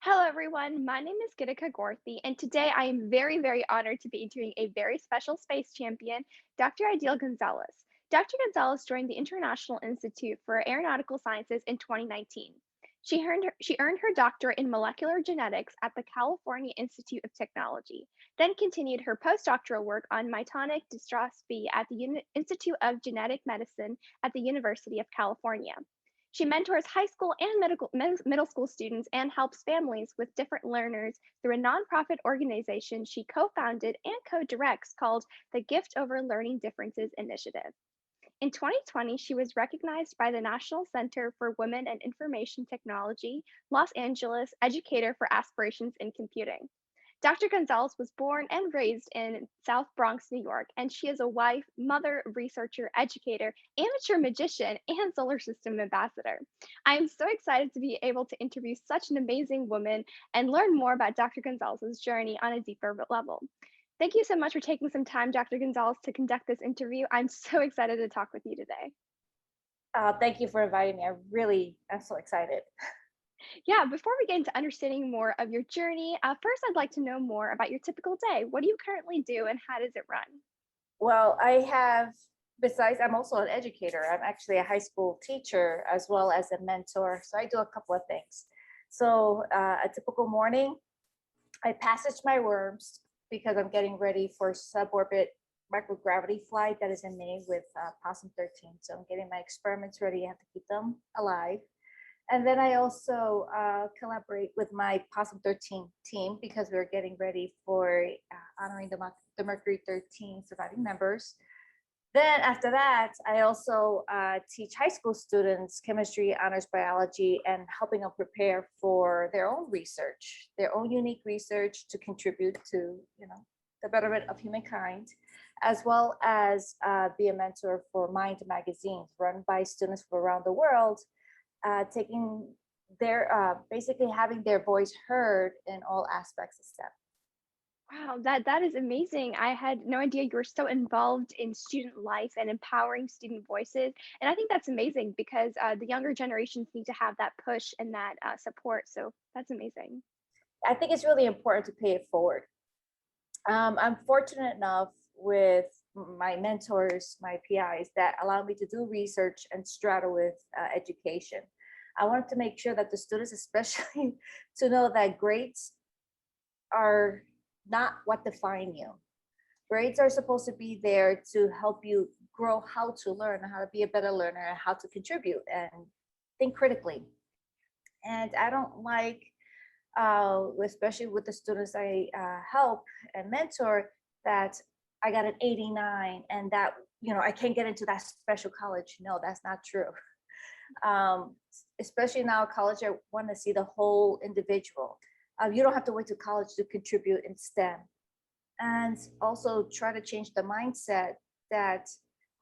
Hello, everyone. My name is Gitika Gorthy, and today I am very honored to be interviewing a very special space champion, Dr. Aidyl Gonzalez. Dr. Gonzalez joined the International Institute for Aeronautical Sciences in 2019. She earned her doctorate in molecular genetics at the California Institute of Technology, then continued her postdoctoral work on myotonic dystrophy at the Institute of Genetic Medicine at the University of California. She mentors high school and middle school students and helps families with different learners through a nonprofit organization she co founded and co directs called the Gift Over Learning Differences Initiative. In 2020, she was recognized by the National Center for Women and Information Technology, Los Angeles Educator for Aspirations in Computing. Dr. Gonzalez was born and raised in South Bronx, New York, and she is a wife, mother, researcher, educator, amateur magician, and solar system ambassador. I am so excited to be able to interview such an amazing woman and learn more about Dr. Gonzalez's journey on a deeper level. Thank you so much for taking some time, Dr. Gonzalez, to conduct this interview. I'm so excited to talk with you today. Thank you for inviting me. I'm so excited. Yeah, before we get into understanding more of your journey, first I'd like to know more about your typical day. What do you currently do and how does it run? Well, besides, I'm also an educator. I'm actually a high school teacher as well as a mentor. So I do a couple of things. So a typical morning, I passage my worms because I'm getting ready for suborbit microgravity flight that is in May with Possum 13. So I'm getting my experiments ready. I have to keep them alive. And then I also collaborate with my Possum 13 team because we're getting ready for honoring the Mercury 13 surviving members. Then after that, I also teach high school students chemistry, honors biology, and helping them prepare for their own research, their own unique research to contribute to, the betterment of humankind, as well as be a mentor for Mind magazines run by students from around the world, taking basically having their voice heard in all aspects of STEM. Wow, that is amazing. I had no idea you were so involved in student life and empowering student voices. And I think that's amazing because the younger generations need to have that push and that support. So that's amazing. I think it's really important to pay it forward. I'm fortunate enough with my mentors, my PIs, that allow me to do research and straddle with education. I wanted to make sure that the students, especially, to know that grades are not what define you. Grades are supposed to be there to help you grow how to learn, how to be a better learner, and how to contribute and think critically. And I don't like, especially with the students I help and mentor, that I got an 89 and that, I can't get into that special college. No, that's not true. Especially now, college, I want to see the whole individual. You don't have to wait to college to contribute in STEM. And also try to change the mindset that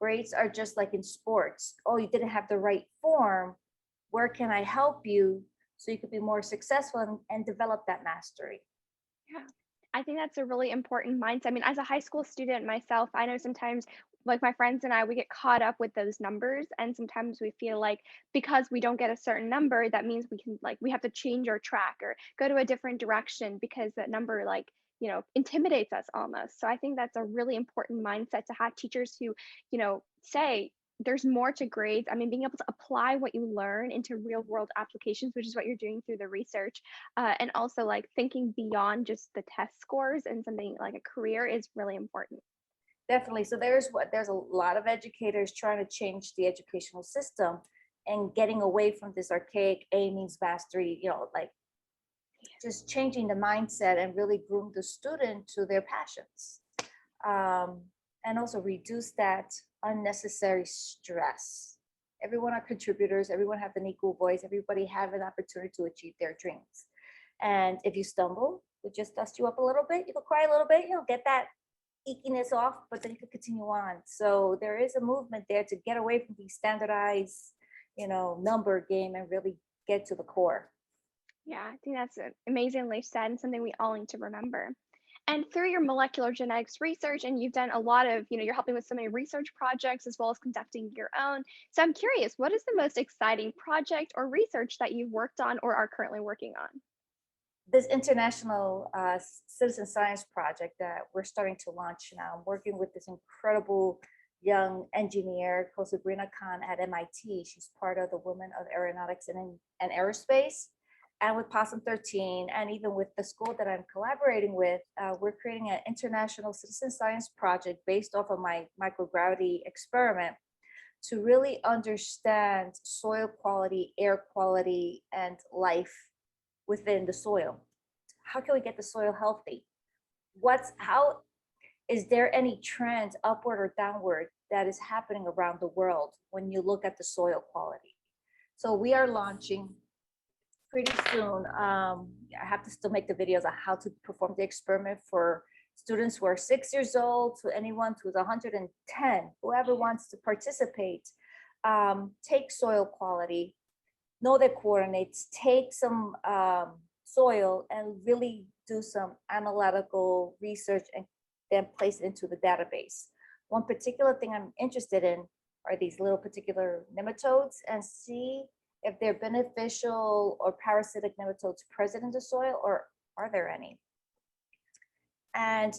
grades are just like in sports. Oh, you didn't have the right form. Where can I help you so you could be more successful and develop that mastery? Yeah. I think that's a really important mindset. I mean, as a high school student myself, I know sometimes like my friends and I, we get caught up with those numbers. And sometimes we feel like because we don't get a certain number, that means we have to change our track or go to a different direction because that number intimidates us almost. So I think that's a really important mindset to have teachers who, say, there's more to grades. I mean, being able to apply what you learn into real world applications, which is what you're doing through the research, and also like thinking beyond just the test scores and something like a career is really important. Definitely. So there's a lot of educators trying to change the educational system and getting away from this archaic A means mastery, like just changing the mindset and really groom the student to their passions. And also reduce that unnecessary stress. Everyone are contributors, everyone have an equal voice, everybody have an opportunity to achieve their dreams. And if you stumble, it just dust you up a little bit, you can cry a little bit, get that eekiness off, but then you can continue on. So there is a movement there to get away from the standardized, number game and really get to the core. Yeah, I think that's amazingly said and something we all need to remember. And through your molecular genetics research, and you've done a lot of, you're helping with so many research projects as well as conducting your own. So I'm curious, what is the most exciting project or research that you've worked on or are currently working on? this international citizen science project that we're starting to launch now. I'm working with this incredible young engineer called Sabrina Khan at MIT. She's part of the Women of Aeronautics and Aerospace. And with Possum 13, and even with the school that I'm collaborating with, we're creating an international citizen science project based off of my microgravity experiment to really understand soil quality, air quality, and life within the soil. How can we get the soil healthy? How is there any trend upward or downward that is happening around the world when you look at the soil quality? So we are launching pretty soon. I have to still make the videos on how to perform the experiment for students who are 6 years old to anyone who's 110, whoever wants to participate. Take soil quality, know their coordinates, take some soil and really do some analytical research and then place it into the database. One particular thing I'm interested in are these little particular nematodes, and see if they're beneficial or parasitic nematodes present in the soil, or are there any? And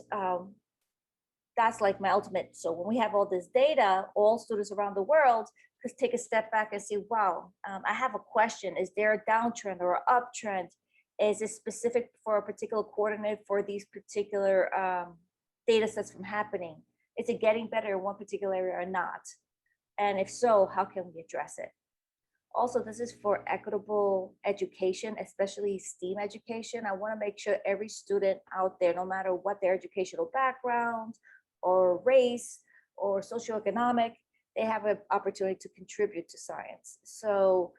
that's like my ultimate. So when we have all this data, all students around the world could take a step back and say, wow, I have a question. Is there a downtrend or an uptrend? Is it specific for a particular coordinate for these particular data sets from happening? Is it getting better in one particular area or not? And if so, how can we address it? Also, this is for equitable education, especially STEAM education. I want to make sure every student out there, no matter what their educational background or race or socioeconomic, they have an opportunity to contribute to science. So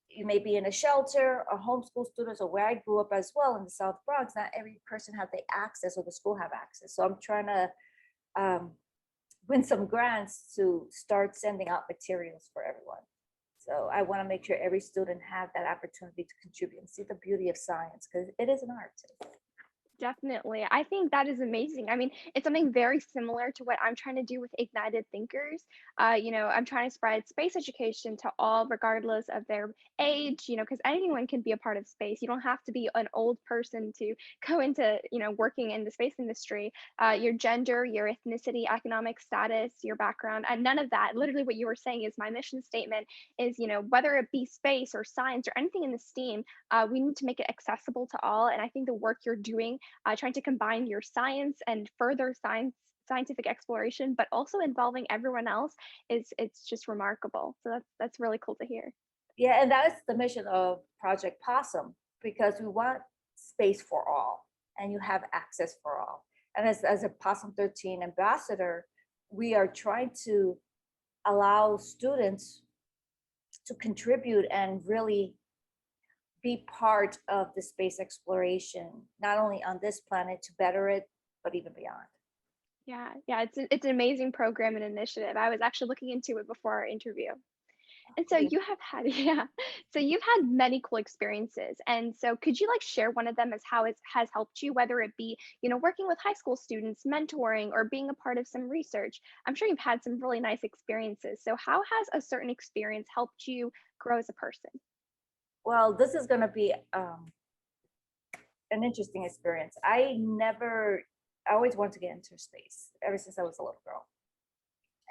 you may be in a shelter or homeschool students, or where I grew up as well in the South Bronx, not every person had the access or the school have access. So I'm trying to win some grants to start sending out materials for everyone. So I want to make sure every student have that opportunity to contribute and see the beauty of science, because it is an art. Definitely. I think that is amazing. I mean, it's something very similar to what I'm trying to do with Ignited Thinkers. I'm trying to spread space education to all, regardless of their age, because anyone can be a part of space. You don't have to be an old person to go into, working in the space industry. Your gender, your ethnicity, economic status, your background, and none of that. Literally, what you were saying is my mission statement is, whether it be space or science or anything in the STEAM, we need to make it accessible to all. And I think the work you're doing, trying to combine your science and further scientific exploration, but also involving everyone else, it's just remarkable. So that's really cool to hear. Yeah, and that is the mission of Project Possum, because we want space for all and you have access for all. And as a Possum 13 ambassador, we are trying to allow students to contribute and really be part of the space exploration, not only on this planet to better it, but even beyond. Yeah, it's an amazing program and initiative. I was actually looking into it before our interview. And so Great. you have had, yeah. So you've had many cool experiences. And so could you like share one of them as how it has helped you, whether it be, working with high school students, mentoring, or being a part of some research? I'm sure you've had some really nice experiences. So how has a certain experience helped you grow as a person? Well, this is going to be an interesting experience. I always wanted to get into space ever since I was a little girl.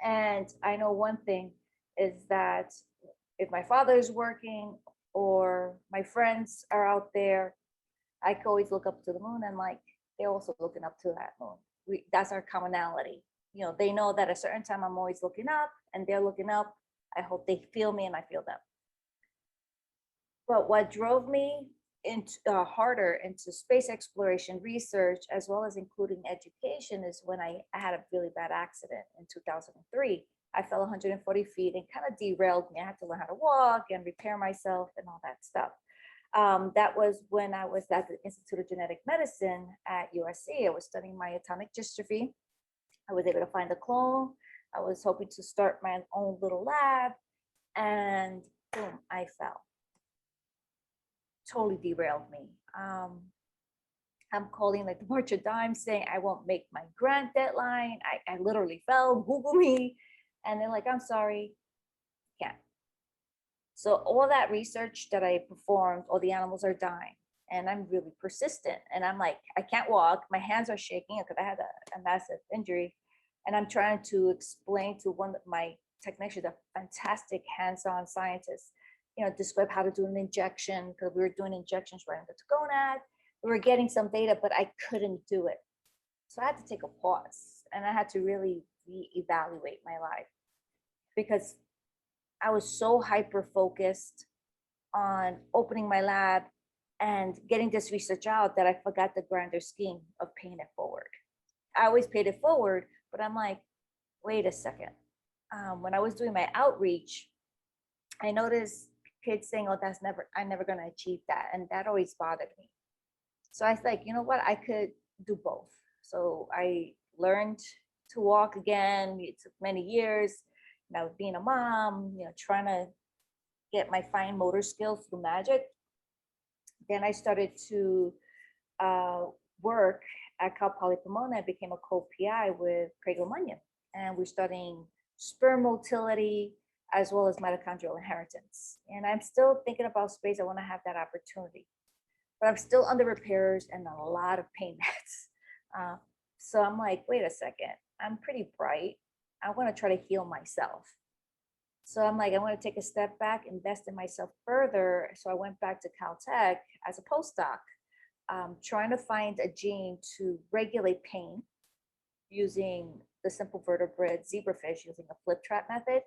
And I know one thing is that if my father is working or my friends are out there, I can always look up to the moon, and like they're also looking up to that moon. That's our commonality. They know that at a certain time I'm always looking up and they're looking up. I hope they feel me and I feel them. But what drove me into harder into space exploration research, as well as including education, is when I had a really bad accident in 2003. I fell 140 feet and kind of derailed me. I had to learn how to walk and repair myself and all that stuff. That was when I was at the Institute of Genetic Medicine at USC. I was studying myotonic dystrophy. I was able to find a clone. I was hoping to start my own little lab, and boom, I fell. Totally derailed me. I'm calling like the March of Dimes saying I won't make my grant deadline. I literally fell, Google me. And they're like, I'm sorry, can't. So all that research that I performed, all the animals are dying. and I'm really persistent. And I'm like, I can't walk. My hands are shaking because I had a massive injury. And I'm trying to explain to one of my technicians, a fantastic hands-on scientist, describe how to do an injection, because we were doing injections right into the gonad. We were getting some data, but I couldn't do it. So I had to take a pause and I had to really reevaluate my life, because I was so hyper focused on opening my lab and getting this research out that I forgot the grander scheme of paying it forward. I always paid it forward, but I'm like, wait a second. When I was doing my outreach, I noticed kids saying, "Oh, I'm never going to achieve that," and that always bothered me. So I was like, you know what, I could do both. So I learned to walk again. It took many years. Now being a mom, trying to get my fine motor skills through magic. Then I started to work at Cal Poly Pomona. I became a co-PI with Craig Lemunyan, and we're studying sperm motility as well as mitochondrial inheritance. And I'm still thinking about space. I want to have that opportunity, but I'm still under repairs and a lot of pain meds. So I'm like, wait a second, I'm pretty bright. I want to try to heal myself. So I'm like, I want to take a step back, invest in myself further. So I went back to Caltech as a postdoc, trying to find a gene to regulate pain using the simple vertebrate zebrafish, using a flip trap method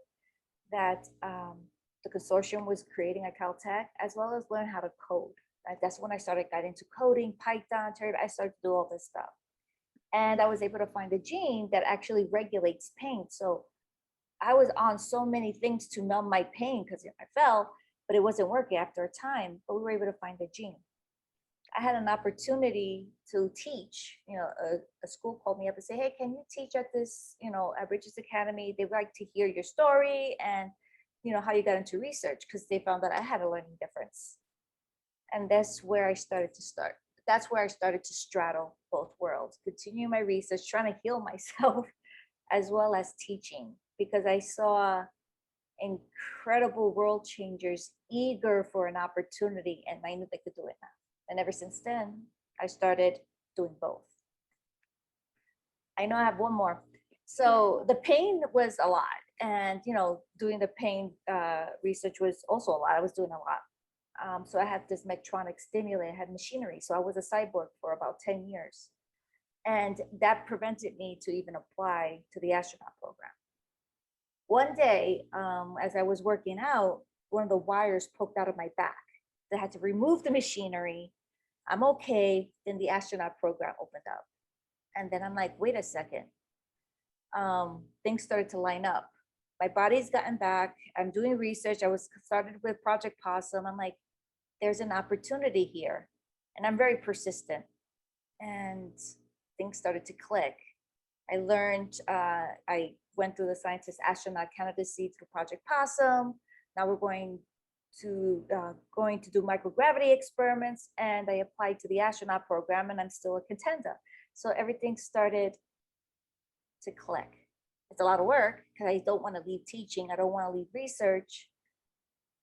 that the consortium was creating at Caltech, as well as learn how to code. That's when I started getting into coding, Python, I started to do all this stuff. And I was able to find a gene that actually regulates pain. So I was on so many things to numb my pain because I fell, but it wasn't working after a time, but we were able to find a gene. I had an opportunity to teach, a school called me up and say, hey, can you teach at this, at Bridges Academy? They'd like to hear your story and, how you got into research, because they found that I had a learning difference. And that's where I started to start. That's where I started to straddle both worlds, continue my research, trying to heal myself, as well as teaching, because I saw incredible world changers eager for an opportunity, and I knew they could do it now. And ever since then, I started doing both. I know I have one more. So the pain was a lot, and doing the pain research was also a lot. I was doing a lot. So I had this Medtronic stimulator, I had machinery. So I was a cyborg for about 10 years. And that prevented me to even apply to the astronaut program. One day, as I was working out, one of the wires poked out of my back. They had to remove the machinery. I'm okay. Then the astronaut program opened up. And then I'm like, wait a second. Things started to line up. My body's gotten back. I'm doing research. I was started with Project Possum. I'm like, there's an opportunity here. And I'm very persistent. And things started to click. I learned, I went through the scientist astronaut candidacy through Project Possum. Now we're going to do microgravity experiments, and I applied to the astronaut program, and I'm still a contender. So everything started to click. It's a lot of work because I don't want to leave teaching. I don't want to leave research,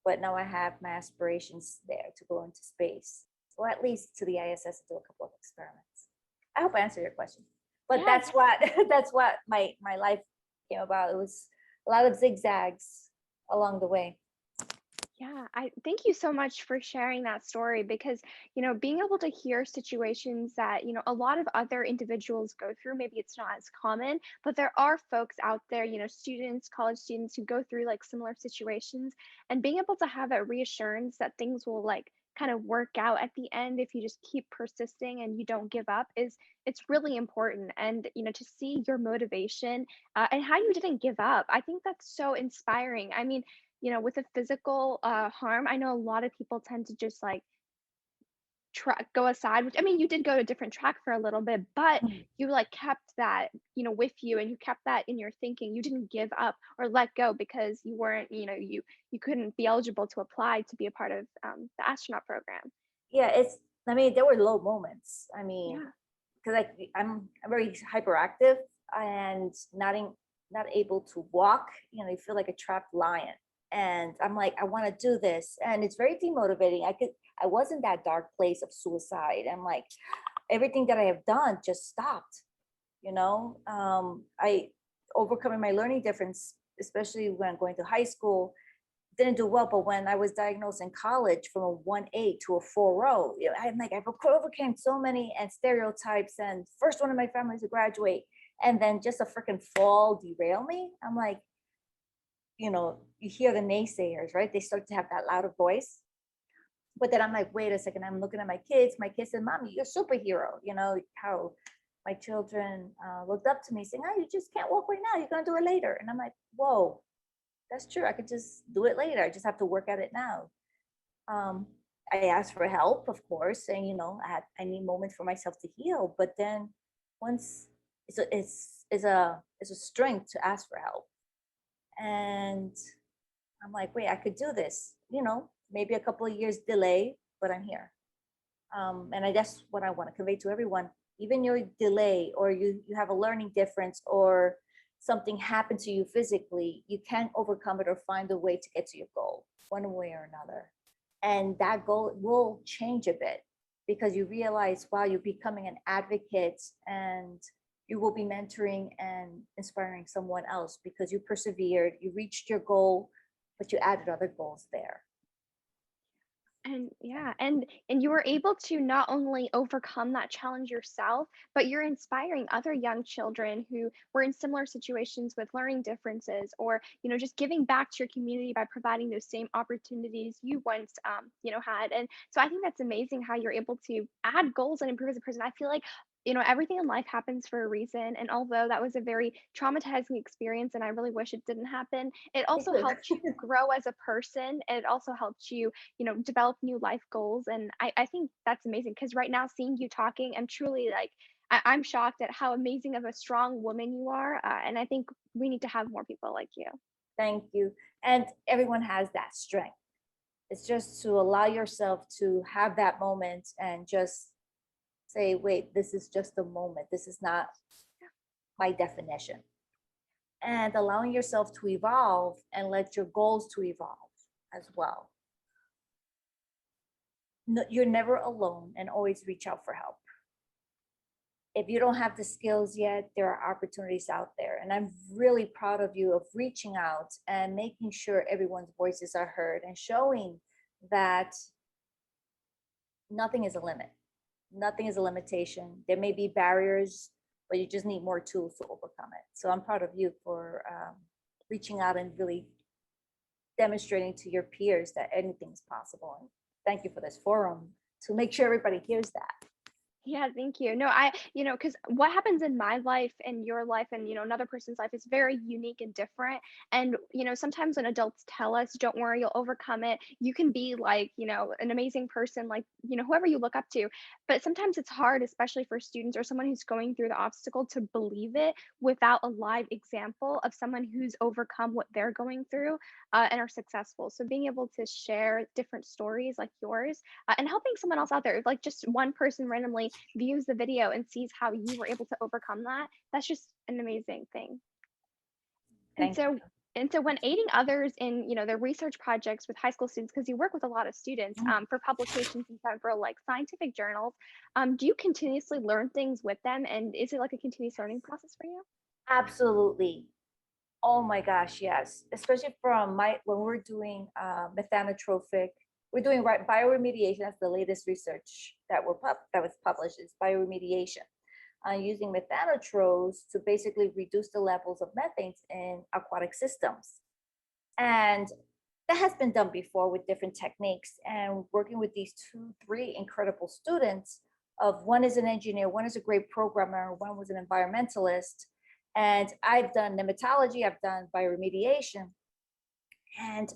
but now I have my aspirations there to go into space, or at least to the ISS and do a couple of experiments. I hope I answered your question, but Yeah, that's what my life came about. It was a lot of zigzags along the way. yeah, I thank you so much for sharing that story because, being able to hear situations that, a lot of other individuals go through, maybe it's not as common, but there are folks out there, students, college students who go through like similar situations, and being able to have that reassurance that things will like kind of work out at the end if you just keep persisting and you don't give up it's really important. And to see your motivation and how you didn't give up, I think that's so inspiring. I mean, with a physical harm, I know a lot of people tend to just like go aside, which I mean, you did go a different track for a little bit, but you like kept that, with you, and you kept that in your thinking. You didn't give up or let go because you weren't, you couldn't be eligible to apply to be a part of the astronaut program. Yeah, there were low moments. I mean, Yeah. because I'm very hyperactive and not able to walk. You feel like a trapped lion. And I'm like, I want to do this. And it's very demotivating. I was in that dark place of suicide. I'm like, everything that I have done just stopped, you know. I overcoming my learning difference, especially when going to high school, didn't do well. But when I was diagnosed in college from a 1A to a 4.0, you know, I'm like, I've overcame so many and stereotypes and first one in my family to graduate. And then just a freaking fall derail me. I'm like, you know, you hear the naysayers, right? They start to have that louder voice. But then I'm like, wait a second, I'm looking at my kids. My kids said, Mommy, you're a superhero. You know, how my children looked up to me saying, oh, you just can't walk right now. You're going to do it later. And I'm like, whoa, that's true. I could just do it later. I just have to work at it now. Um, I asked for help, of course, and you know, I need moments for myself to heal. But then once it's a strength to ask for help. And I'm like, wait, I could do this. You know, maybe a couple of years delay, but I'm here. And I guess what I want to convey to everyone, even your delay or you have a learning difference or something happened to you physically, you can overcome it or find a way to get to your goal one way or another. And that goal will change a bit because you realize, wow, you're becoming an advocate and you will be mentoring and inspiring someone else because you persevered, you reached your goal, but you added other goals there. And yeah, and you were able to not only overcome that challenge yourself, but you're inspiring other young children who were in similar situations with learning differences or, just giving back to your community by providing those same opportunities you once, had. And so I think that's amazing how you're able to add goals and improve as a person. I feel like everything in life happens for a reason. And although that was a very traumatizing experience and I really wish it didn't happen, it also helped you grow as a person. It also helped you develop new life goals. And I think that's amazing because right now, seeing you talking, I'm truly like, I'm shocked at how amazing of a strong woman you are. And I think we need to have more people like you. Thank you. And everyone has that strength. It's just to allow yourself to have that moment and just say, wait, this is just a moment. This is not my definition. And allowing yourself to evolve and let your goals to evolve as well. No, you're never alone and always reach out for help. If you don't have the skills yet, there are opportunities out there. And I'm really proud of you of reaching out and making sure everyone's voices are heard and showing that nothing is a limit. Nothing is a limitation. There may be barriers, but you just need more tools to overcome it. So I'm proud of you for reaching out and really demonstrating to your peers that anything's possible. And thank you for this forum to make sure everybody hears that. Yeah, thank you. No, because what happens in my life and your life and, another person's life is very unique and different. And, sometimes when adults tell us, don't worry, you'll overcome it, you can be like, an amazing person, like, whoever you look up to. But sometimes it's hard, especially for students or someone who's going through the obstacle to believe it without a live example of someone who's overcome what they're going through and are successful. So being able to share different stories like yours and helping someone else out there, like just one person randomly views the video and sees how you were able to overcome that, that's just an amazing thing. And Thank so and so when aiding others in their research projects with high school students, because you work with a lot of students you. for publications in several like scientific journals, do you continuously learn things with them, and is it like a continuous learning process for you? Absolutely. Oh my gosh, yes. Especially from when we're doing methanotrophic, we're doing bioremediation. That's the latest research that was published. Is bioremediation using methanotropes to basically reduce the levels of methanes in aquatic systems. And that has been done before with different techniques. And working with these three incredible students, of one is an engineer, one is a great programmer, one was an environmentalist. And I've done nematology, I've done bioremediation. And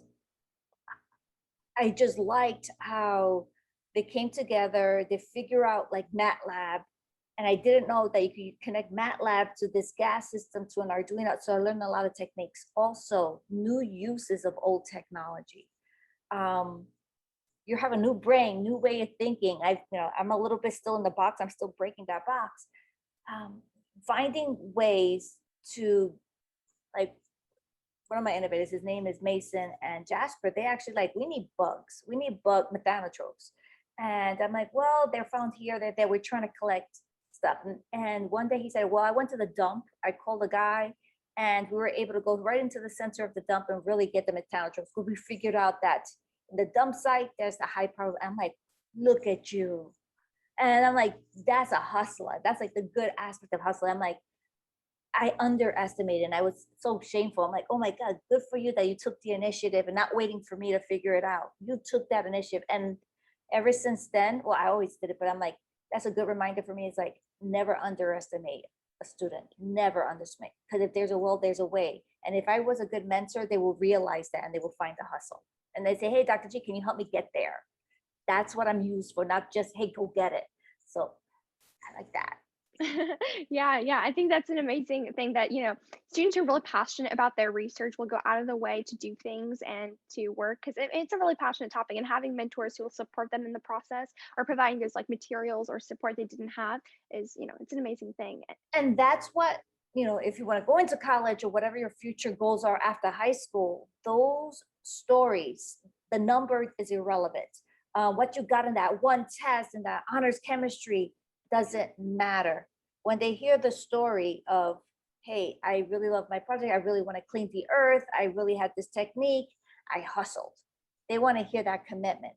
I just liked how they came together, they figure out like MATLAB. And I didn't know that you could connect MATLAB to this gas system to an Arduino. So I learned a lot of techniques. Also, new uses of old technology. You have a new brain, new way of thinking. I'm a little bit still in the box. I'm still breaking that box. Finding ways to like one of my innovators, his name is Mason and Jasper. They actually like, we need bugs. We need bug methanotropes. And I'm like, well, they're found here. That they were trying to collect stuff. And one day he said, well, I went to the dump. I called a guy and we were able to go right into the center of the dump and really get the methanotropes. But we figured out that in the dump site, there's the high power. I'm like, look at you. And I'm like, that's a hustler. That's like the good aspect of hustler. I'm like, I underestimated and I was so shameful. I'm like, oh my God, good for you that you took the initiative and not waiting for me to figure it out. You took that initiative. And ever since then, well, I always did it, but I'm like, that's a good reminder for me. It's like, never underestimate a student, never underestimate. Because if there's a will, there's a way. And if I was a good mentor, they will realize that and they will find the hustle. And they say, hey, Dr. G, can you help me get there? That's what I'm used for, not just, hey, go get it. So I like that. Yeah, I think that's an amazing thing that, students who are really passionate about their research will go out of the way to do things and to work because it's a really passionate topic. And having mentors who will support them in the process or providing those like materials or support they didn't have is, it's an amazing thing. And that's what, if you want to go into college or whatever your future goals are after high school, those stories, the number is irrelevant. What you got in that one test in that honors chemistry doesn't matter. When they hear the story of, hey, I really love my project, I really want to clean the earth, I really had this technique, I hustled. They want to hear that commitment.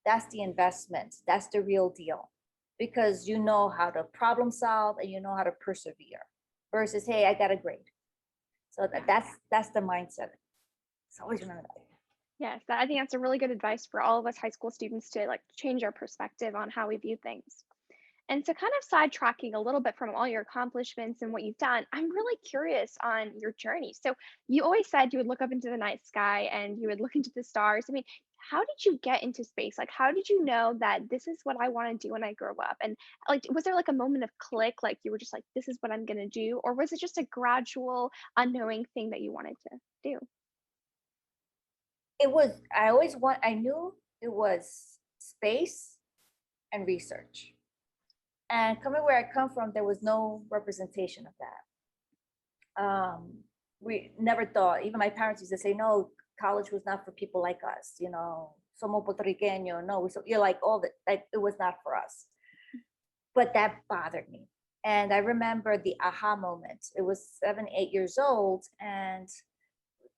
That's the investment. That's the real deal. Because you know how to problem solve and you know how to persevere versus, hey, I got a grade. So that's the mindset. So always remember that. Yes, I think that's a really good advice for all of us high school students to like change our perspective on how we view things. And so, kind of sidetracking a little bit from all your accomplishments and what you've done, I'm really curious on your journey. So, you always said you would look up into the night sky and you would look into the stars. I mean, how did you get into space? Like, how did you know that this is what I want to do when I grow up? And like, was there like a moment of click, like you were just like, this is what I'm going to do? Or was it just a gradual, unknowing thing that you wanted to do? It was, I knew it was space and research. And coming where I come from, there was no representation of that. We never thought, even my parents used to say, no, college was not for people like us, somos puertorriqueño, no, you're like all that, like it was not for us. But that bothered me. And I remember the aha moment. It was 7, 8 years old, and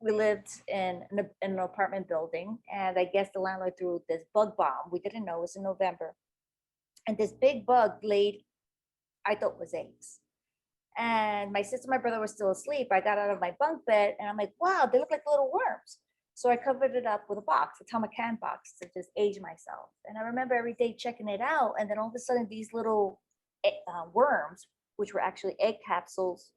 we lived in an apartment building, and I guess the landlord threw this bug bomb. We didn't know, it was in November. And this big bug laid, I thought was eggs. And my sister and my brother were still asleep. I got out of my bunk bed and I'm like, wow, they look like little worms. So I covered it up with a box, a Tomacan box, to just age myself. And I remember every day checking it out. And then all of a sudden, these little worms, which were actually egg capsules,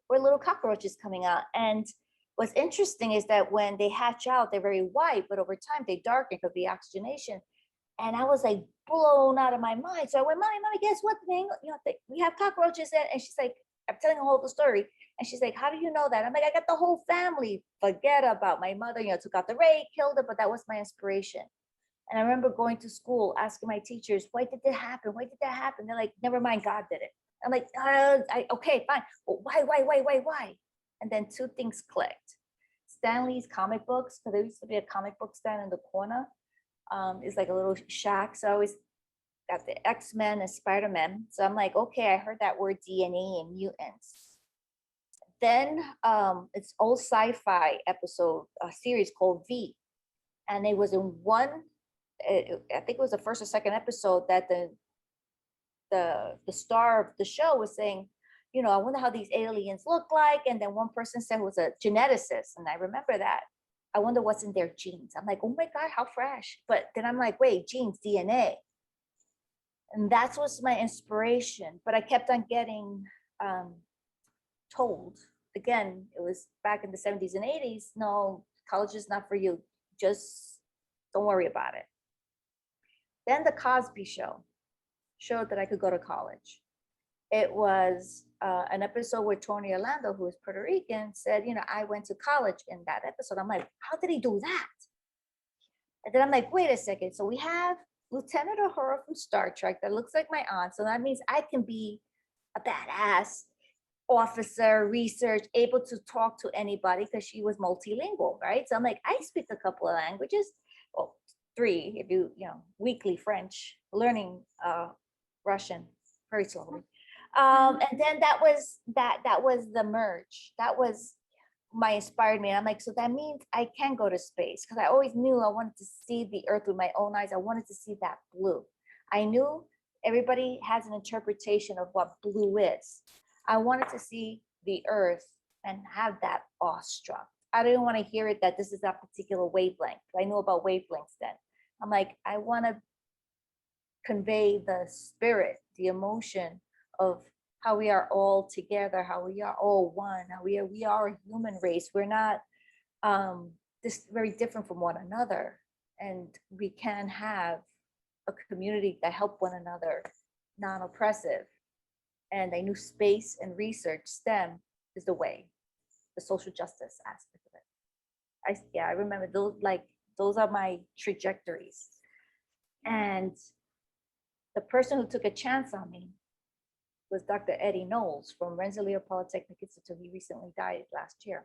were little cockroaches coming out. And what's interesting is that when they hatch out, they're very white, but over time they darken because of the oxygenation. And I was like blown out of my mind. So I went, mommy, guess what? We have cockroaches in. And she's like, I'm telling her whole the story. And she's like, how do you know that? I'm like, I got the whole family. Forget about my mother, took out the ray, killed it, but that was my inspiration. And I remember going to school, asking my teachers, why did that happen? Why did that happen? They're like, never mind, God did it. I'm like, okay, fine. Well, why? And then two things clicked. Stanley's comic books, because there used to be a comic book stand in the corner. It's like a little shack. So I always got the X-Men and Spider-Man. So I'm like, okay, I heard that word DNA and mutants. Then it's old sci-fi episode, a series called V. And it was in one, I think it was the first or second episode that the star of the show was saying, I wonder how these aliens look like. And then one person said it was a geneticist. And I remember that. I wonder what's in their genes. I'm like, oh my God, how fresh. But then I'm like, wait, genes, DNA. And that's what's my inspiration. But I kept on getting told, again, it was back in the 70s and 80s, no, college is not for you. Just don't worry about it. Then the Cosby Show showed that I could go to college. It was an episode where Tony Orlando, who is Puerto Rican, said, I went to college in that episode. I'm like, how did he do that? And then I'm like, wait a second. So we have Lieutenant Uhura from Star Trek that looks like my aunt. So that means I can be a badass officer, research, able to talk to anybody because she was multilingual, right? So I'm like, I speak a couple of languages, well, three, if weekly French, learning Russian very slowly. And then that was the merge. That was my inspired me. And I'm like, so that means I can go to space, because I always knew I wanted to see the earth with my own eyes. I wanted to see that blue. I knew everybody has an interpretation of what blue is. I wanted to see the earth and have that awestruck. I didn't want to hear it that this is that particular wavelength. I knew about wavelengths then. I'm like, I want to convey the spirit, the emotion of how we are all together, how we are all one, how we are a human race. We're not this very different from one another, and we can have a community that help one another, non-oppressive. And I knew space and research, STEM, is the way, the social justice aspect of it. I remember those are my trajectories. And the person who took a chance on me was Dr. Eddie Knowles from Rensselaer Polytechnic Institute. He recently died last year.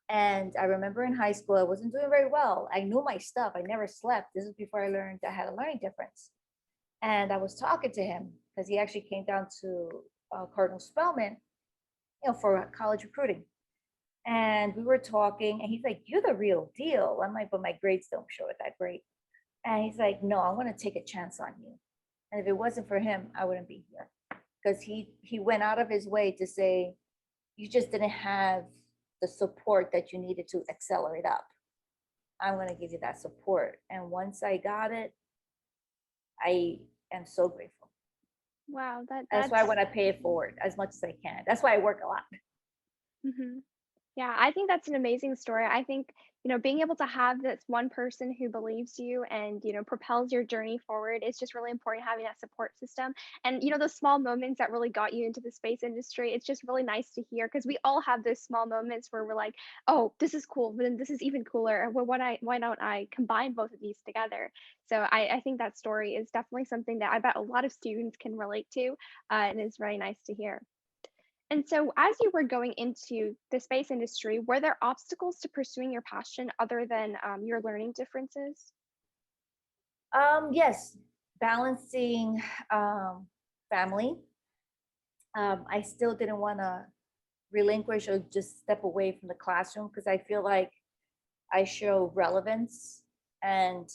And I remember in high school, I wasn't doing very well. I knew my stuff. I never slept. This is before I learned I had a learning difference. And I was talking to him because he actually came down to Cardinal Spellman, for college recruiting. And we were talking, and he's like, "You're the real deal." I'm like, "But my grades don't show it that great." And he's like, "No, I want to take a chance on you. And if it wasn't for him, I wouldn't be here." Because he went out of his way to say, "You just didn't have the support that you needed to accelerate up. I'm going to give you that support." And once I got it, I am so grateful. Wow, That's why I want to pay it forward as much as I can. That's why I work a lot. Mhm. Yeah, I think that's an amazing story. I think, being able to have this one person who believes you and, propels your journey forward is just really important, having that support system. And, those small moments that really got you into the space industry, it's just really nice to hear because we all have those small moments where we're like, oh, this is cool, but then this is even cooler. Well, why don't I combine both of these together? So I think that story is definitely something that I bet a lot of students can relate to, and it's very nice to hear. And so, as you were going into the space industry, were there obstacles to pursuing your passion other than your learning differences? Yes, balancing family. I still didn't want to relinquish or just step away from the classroom because I feel like I show relevance and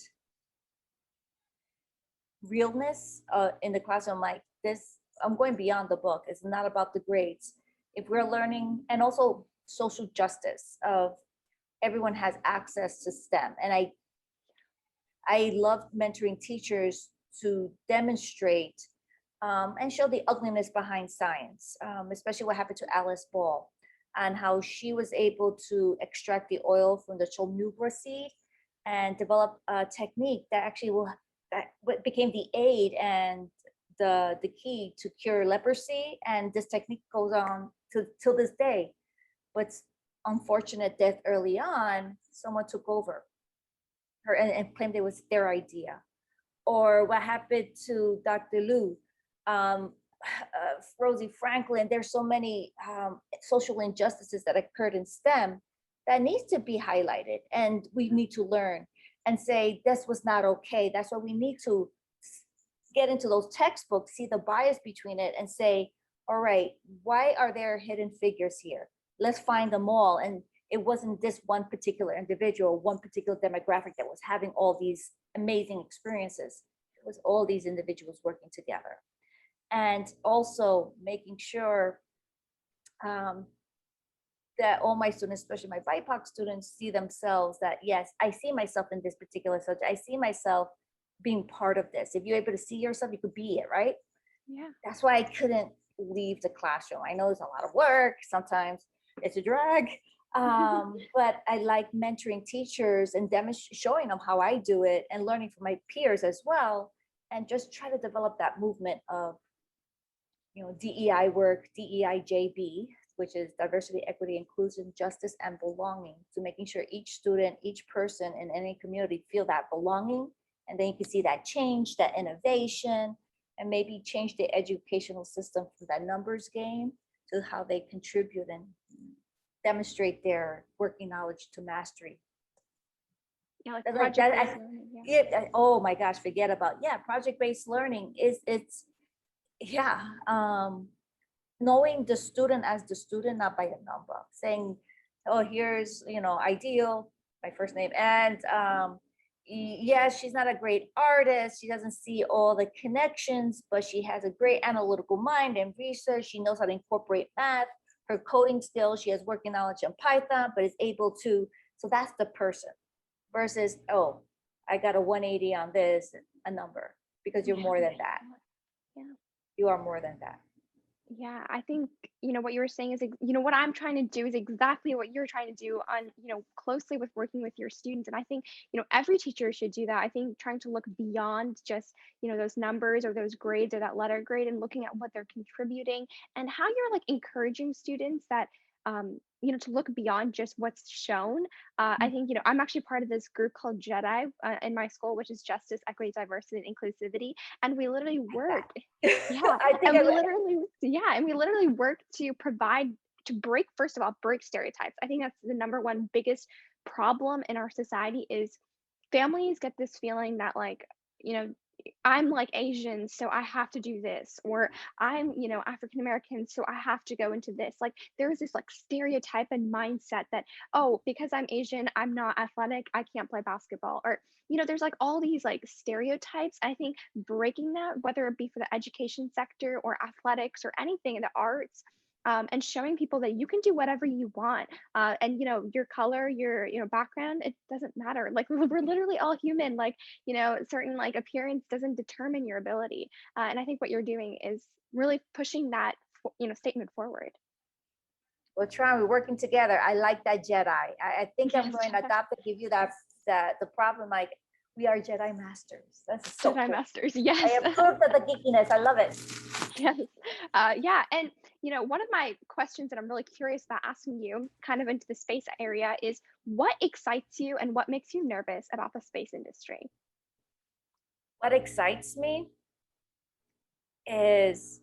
realness in the classroom. Like this, I'm going beyond the book. It's not about the grades. If we're learning, and also social justice of everyone has access to STEM. And I love mentoring teachers to demonstrate and show the ugliness behind science, especially what happened to Alice Ball and how she was able to extract the oil from the cholnubra seed and develop a technique that actually became the aid and the key to cure leprosy. And this technique goes on till this day. But unfortunate death early on, someone took over her and claimed it was their idea. Or what happened to Dr. Liu, Rosie Franklin. There's so many social injustices that occurred in STEM that needs to be highlighted, and we need to learn and say this was not okay. That's why we need to get into those textbooks, see the bias between it, and say, all right, why are there hidden figures here? Let's find them all. And it wasn't this one particular individual, one particular demographic that was having all these amazing experiences. It was all these individuals working together. And also making sure that all my students, especially my BIPOC students, see themselves that, yes, I see myself in this particular subject. I see myself being part of this. If you're able to see yourself, you could be it, right? Yeah. That's why I couldn't leave the classroom. I know it's a lot of work. Sometimes it's a drag. But I like mentoring teachers and showing them how I do it and learning from my peers as well. And just try to develop that movement of, DEI work, DEIJB, which is diversity, equity, inclusion, justice, and belonging, to making sure each student, each person in any community feel that belonging. And then you can see that change, that innovation, and maybe change the educational system from that numbers game to how they contribute and demonstrate their working knowledge to mastery. Yeah, like Like project-based that, learning. Yeah. oh my gosh, forget about, project-based learning it's knowing the student as the student, not by a number, saying, oh, here's, Ideal, my first name, and yes, she's not a great artist, she doesn't see all the connections, but she has a great analytical mind and research, she knows how to incorporate math, her coding skills, she has working knowledge in Python, but is able to, so that's the person, versus, oh, I got a 180 on this, a number, because you're more than that. Yeah. You are more than that. Yeah, I think, what you were saying is, what I'm trying to do is exactly what you're trying to do on, closely with working with your students. And I think, every teacher should do that. I think trying to look beyond just, those numbers or those grades or that letter grade and looking at what they're contributing and how you're like encouraging students that, to look beyond just what's shown. I think, I'm actually part of this group called JEDI in my school, which is Justice, Equity, Diversity, and Inclusivity. And we literally work. Yeah, I think and we literally work to provide to break, first of all, break stereotypes. I think that's the number one biggest problem in our society is families get this feeling that like, you know, I'm like Asian, so I have to do this, or I'm, African American, so I have to go into this. Like there's this like stereotype and mindset that, oh, because I'm Asian, I'm not athletic, I can't play basketball. Or, there's like all these like stereotypes. I think breaking that, whether it be for the education sector or athletics or anything in the arts, and showing people that you can do whatever you want, and your color, your background, it doesn't matter. Like we're literally all human. Like certain like appearance doesn't determine your ability. And I think what you're doing is really pushing that statement forward. we're trying, we're working together. I like that Jedi. I think I'm Yes, going to adopt and give you that the problem, like we are Jedi masters. That's so Jedi cool. Masters. I Yes. approve of the geekiness. I love it. Yes. Yeah. And, one of my questions that I'm really curious about asking you kind of into the space area is what excites you and what makes you nervous about the space industry? What excites me is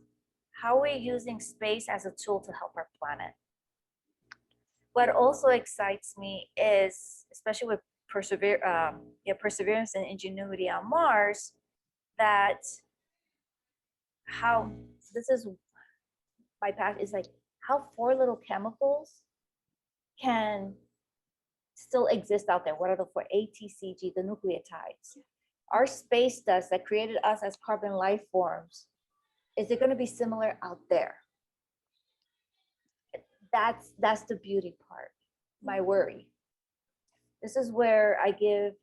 how we're using space as a tool to help our planet. What also excites me is, especially with perseverance and ingenuity on Mars, that how this is my path is like how 4 little chemicals can still exist out there. What are the 4? ATCG, the nucleotides. Our space dust that created us as carbon life forms, is it going to be similar out there? That's the beauty part, my worry. This is where I give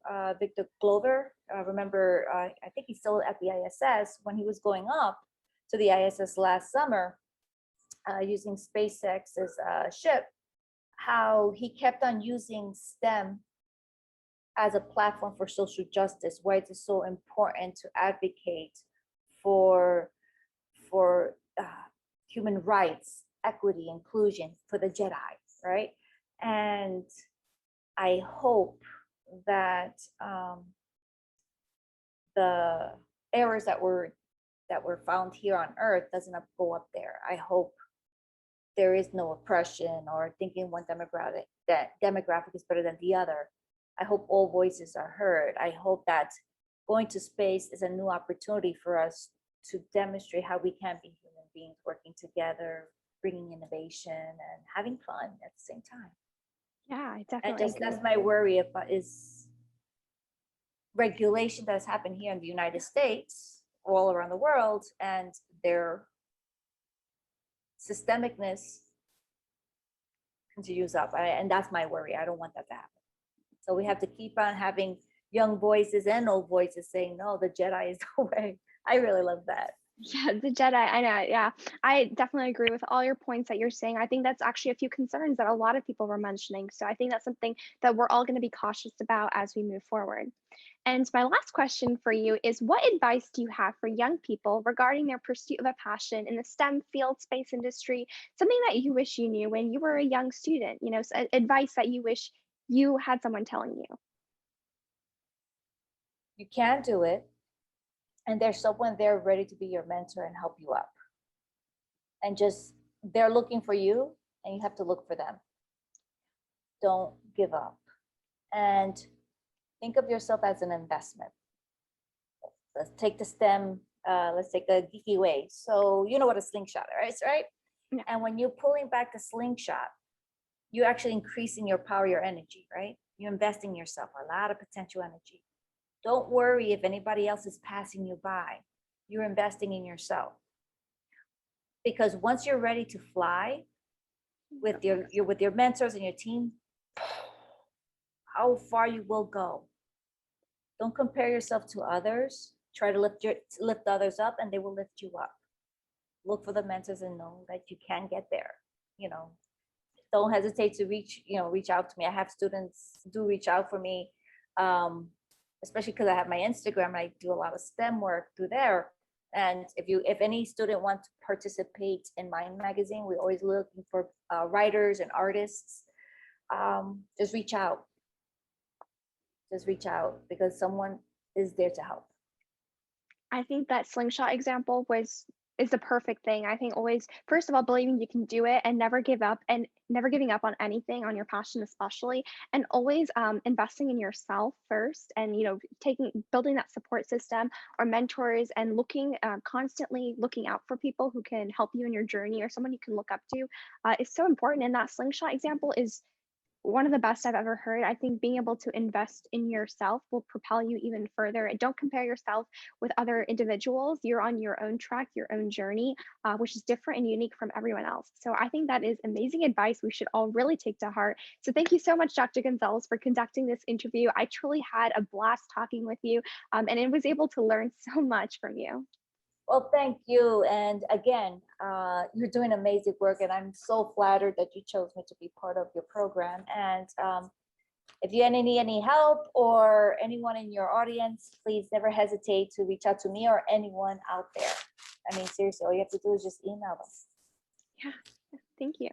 Victor Glover, remember, I think he's still at the ISS, when he was going up to the ISS last summer, using SpaceX's ship, how he kept on using STEM as a platform for social justice, why it is so important to advocate for human rights, equity, inclusion for the Jedi, right? And I hope that the errors that were found here on Earth doesn't go up there. I hope there is no oppression or thinking one demographic is better than the other. I hope all voices are heard. I hope that going to space is a new opportunity for us to demonstrate how we can be human beings working together, bringing innovation and having fun at the same time. Yeah, I definitely agree. That's my worry about is regulation that's happened here in the United States, all around the world, and their systemicness continues up. And that's my worry. I don't want that to happen. So we have to keep on having young voices and old voices saying, no, the Jedi is the way. I really love that. Yeah, the Jedi, I know. Yeah, I definitely agree with all your points that you're saying. I think that's actually a few concerns that a lot of people were mentioning. So I think that's something that we're all going to be cautious about as we move forward. And my last question for you is what advice do you have for young people regarding their pursuit of a passion in the STEM field, space industry, something that you wish you knew when you were a young student, advice that you wish you had someone telling you? You can do it. And there's someone there ready to be your mentor and help you up. And just they're looking for you and you have to look for them. Don't give up. And think of yourself as an investment. Let's take the STEM, let's take the geeky way. So you know what a slingshot is, right? Yeah. And when you're pulling back the slingshot, you're actually increasing your power, your energy, right? You're investing in yourself, a lot of potential energy. Don't worry if anybody else is passing you by. You're investing in yourself. Because once you're ready to fly with your mentors and your team, how far you will go. Don't compare yourself to others. Try to lift others up, and they will lift you up. Look for the mentors and know that you can get there. You know, don't hesitate to reach out to me. I have students do reach out for me, especially because I have my Instagram. I do a lot of STEM work through there. And if any student wants to participate in my magazine, we're always looking for writers and artists. Just reach out. Just reach out because someone is there to help. I think that slingshot example is the perfect thing. I think always, first of all, believing you can do it and never give up and never giving up on anything, on your passion especially, and always investing in yourself first, and building that support system or mentors, and looking constantly looking out for people who can help you in your journey or someone you can look up to is so important. And that slingshot example is one of the best I've ever heard. I think being able to invest in yourself will propel you even further. And don't compare yourself with other individuals. You're on your own track, your own journey, which is different and unique from everyone else. So I think that is amazing advice we should all really take to heart. So thank you so much, Dr. Gonzalez, for conducting this interview. I truly had a blast talking with you, and I was able to learn so much from you. Well, thank you. And again, you're doing amazing work, and I'm so flattered that you chose me to be part of your program. And if you need any help or anyone in your audience, please never hesitate to reach out to me or anyone out there. I mean, seriously, all you have to do is just email them. Yeah, thank you.